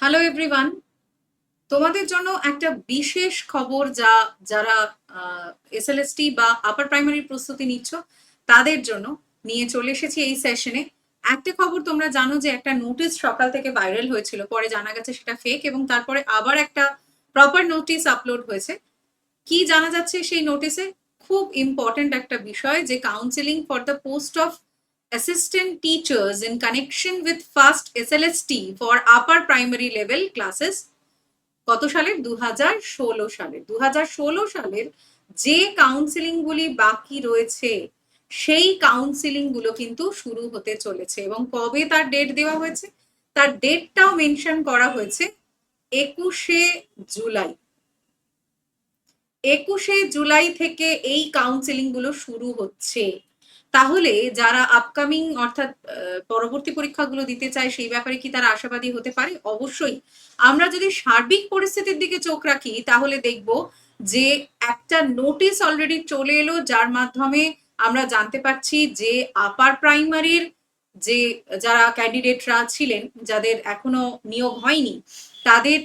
Hello everyone, তোমাদের জন্য একটা বিশেষ খবর যারা এসএলএসটি বা আপার প্রাইমারি প্রস্তুতি নিচ্ছ তাদের জন্য নিয়ে চলে এসেছি এই সেশনে। একটা খবর তোমরা জানো যে একটা নোটিশ সকাল থেকে ভাইরাল হয়েছিল, পরে জানা গেছে সেটা ফেক এবং তারপরে আবার একটা প্রপার নোটিশ আপলোড হয়েছে। কি জানা যাচ্ছে সেই নোটিশে? খুব ইম্পর্টেন্ট একটা বিষয় যে counselling for the post of assistant teachers in connection with first SLST for upper primary level classes কত সালের? 2016 সালের। 2016 সালের যে কাউন্সিলিং গুলি বাকি রয়েছে সেই কাউন্সিলিং গুলো কিন্তু শুরু হতে চলেছে এবং কবে তার ডেট দেওয়া হয়েছে, তার ডেটটাও মেনশন করা হয়েছে 21শে জুলাই। 21শে জুলাই থেকে এই কাউন্সিলিং গুলো শুরু হচ্ছে। তাহলে যারা আপকামিং অর্থাৎ পরবর্তী পরীক্ষাগুলো দিতে চায় সেই ব্যাপারে কি তারা আশাবাদী হতে পারে? অবশ্যই। আমরা যদি সার্বিক পরিস্থিতির দিকে চোখ রাখি তাহলে দেখব যে একটা নোটিশ অলরেডি চলে এলো, যার মাধ্যমে আমরা জানতে পারছি যে আপার প্রাইমারির যে যারা ক্যান্ডিডেটরা ছিলেন, যাদের এখনো নিয়োগ হয়নি, তাদের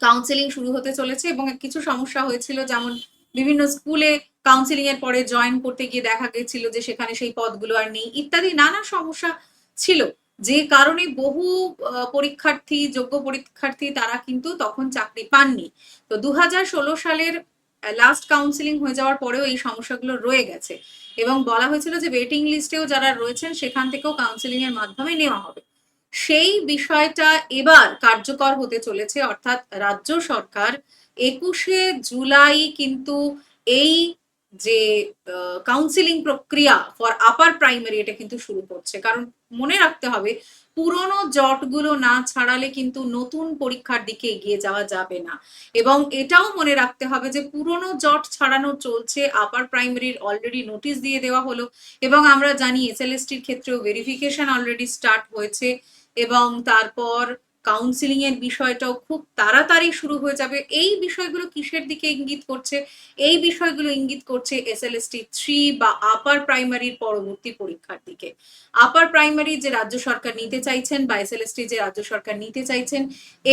কাউন্সেলিং শুরু হতে চলেছে। এবং কিছু সমস্যা হয়েছিল, যেমন বিভিন্ন স্কুলে কাউন্সেলিং এর পরে জয়েন করতে গিয়ে দেখা গেছিল যে সেখানে সেই পদগুলো আর নেই, ইত্যাদি নানা সমস্যা ছিল, যে কারণে বহু পরীক্ষার্থী, যোগ্য পরীক্ষার্থী তারা কিন্তু তখন চাকরি পাননি। তো 2016 সালের লাস্ট কাউন্সেলিং হয়ে যাওয়ার পরেও এই সমস্যাগুলো রয়ে গেছে এবং বলা হয়েছিল যে ওয়েটিং লিস্টেও যারা রয়েছেন সেখান থেকেও কাউন্সেলিং এর মাধ্যমে নেওয়া হবে। সেই বিষয়টা এবার কার্যকর হতে চলেছে, অর্থাৎ রাজ্য সরকার 21শে জুলাই কিন্তু এই যে কাউন্সিলিং প্রক্রিয়া ফর আপার প্রাইমারি এটা কিন্তু শুরু করছে। কারণ মনে রাখতে হবে, পুরনো জটগুলো না ছাড়ালে কিন্তু নতুন পরীক্ষার দিকে এগিয়ে যাওয়া যাবে না। এবং এটাও মনে রাখতে হবে যে পুরনো জট ছাড়ানো চলছে, আপার প্রাইমারির অলরেডি নোটিশ দিয়ে দেওয়া হলো এবং আমরা জানি এসএলএসটির ক্ষেত্রেও ভেরিফিকেশন অলরেডি স্টার্ট হয়েছে এবং তারপর কাউন্সিলিং এর বিষয়টাও খুব তাড়াতাড়ি শুরু হয়ে যাবে। এই বিষয়গুলো কিসের দিকে ইঙ্গিত করছে? এই বিষয়গুলো ইঙ্গিত করছে এসএলএসটি 3 বা আপার প্রাইমারির পরবর্তী পরীক্ষার দিকে। আপার প্রাইমারি যে রাজ্য সরকার নিতে চাইছেন বা এসএলএসটি যে রাজ্য সরকার নিতে চাইছেন,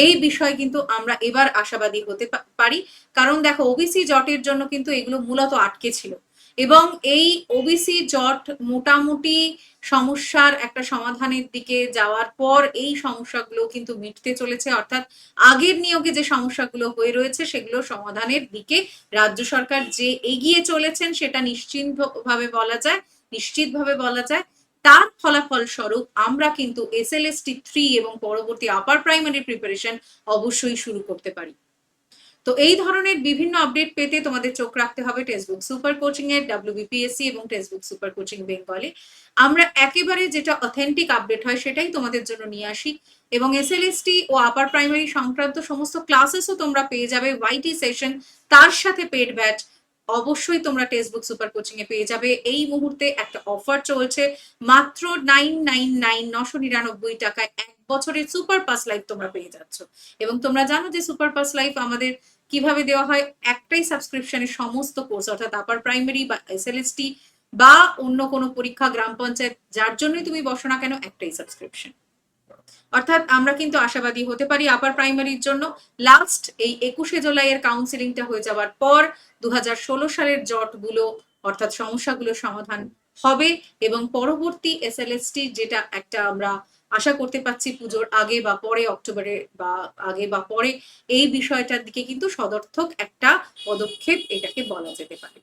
এই বিষয়ে কিন্তু আমরা এবার আশাবাদী হতে পারি। কারণ দেখো, ওবিসি জটের জন্য কিন্তু এগুলো মূলত আটকে ছিল এবং এই ওবিসি জট মোটামুটি সমস্যার একটা সমাধানের দিকে যাওয়ার পর এই সমস্যাগুলো কিন্তু মিটতে চলেছে। অর্থাৎ আগের নিয়োগে যে সমস্যাগুলো হয়ে রয়েছে সেগুলো সমাধানের দিকে রাজ্য সরকার যে এগিয়ে চলেছেন সেটা নিশ্চিতভাবে বলা যায়। তার ফলাফল স্বরূপ আমরা কিন্তু এসএলএসটি 3 এবং পরবর্তী আপার প্রাইমারি প্রিপারেশন অবশ্যই শুরু করতে পারি। তো এই ধরনের বিভিন্ন আপডেট পেতে তোমাদের চোখ রাখতে হবে টেক্সটবুক সুপার কোচিং এর, WBPSC এবং টেক্সটবুক সুপার কোচিং বেঙ্গলে। আমরা একেবারে যেটা অথেন্টিক আপডেট হয় সেটাই তোমাদের জন্য নিয়ে আসি এবং এসএলএসটি ও আপার প্রাইমারি সংক্রান্ত সমস্ত ক্লাসেসও তোমরা পেয়ে যাবে, ওয়াইটি সেশন, তার সাথে পেড ব্যাচ অবশ্যই তোমরা টেক্সটবুক সুপার কোচিং এ পেয়ে যাবে। এই মুহূর্তে একটা অফার চলছে, মাত্র 999 এক বছরের সুপার পাস লাইফ তোমরা পেয়ে যাচ্ছ। এবং তোমরা জানো যে সুপার পাস লাইফ আমাদের কিভাবে দেওয়া হয়, একটাই সাবস্ক্রিপশনে সমস্ত কোর্স, অর্থাৎ আপার প্রাইমারি বা এসএলএসটি বা অন্য কোনো পরীক্ষা, গ্রাম পঞ্চায়েত, যার জন্যই তুমি বসো না কেন, একটাই সাবস্ক্রিপশন। অর্থাৎ আমরা কিন্তু আশাবাদী হতে পারি আপার প্রাইমারির জন্য লাস্ট এই 21শে জুলাই এর কাউন্সিলিংটা হয়ে যাওয়ার পর 2016 সালের জটগুলো অর্থাৎ সমস্যাগুলো সমাধান হবে এবং পরবর্তী এসএলএসটি যেটা একটা আমরা আশা করতে পাচ্ছি পুজোর আগে বা পরে, অক্টোবরে বা আগে বা পরে, এই বিষয়টার দিকে কিন্তু সদর্থক একটা পদক্ষেপ এটাকে বলা যেতে পারে।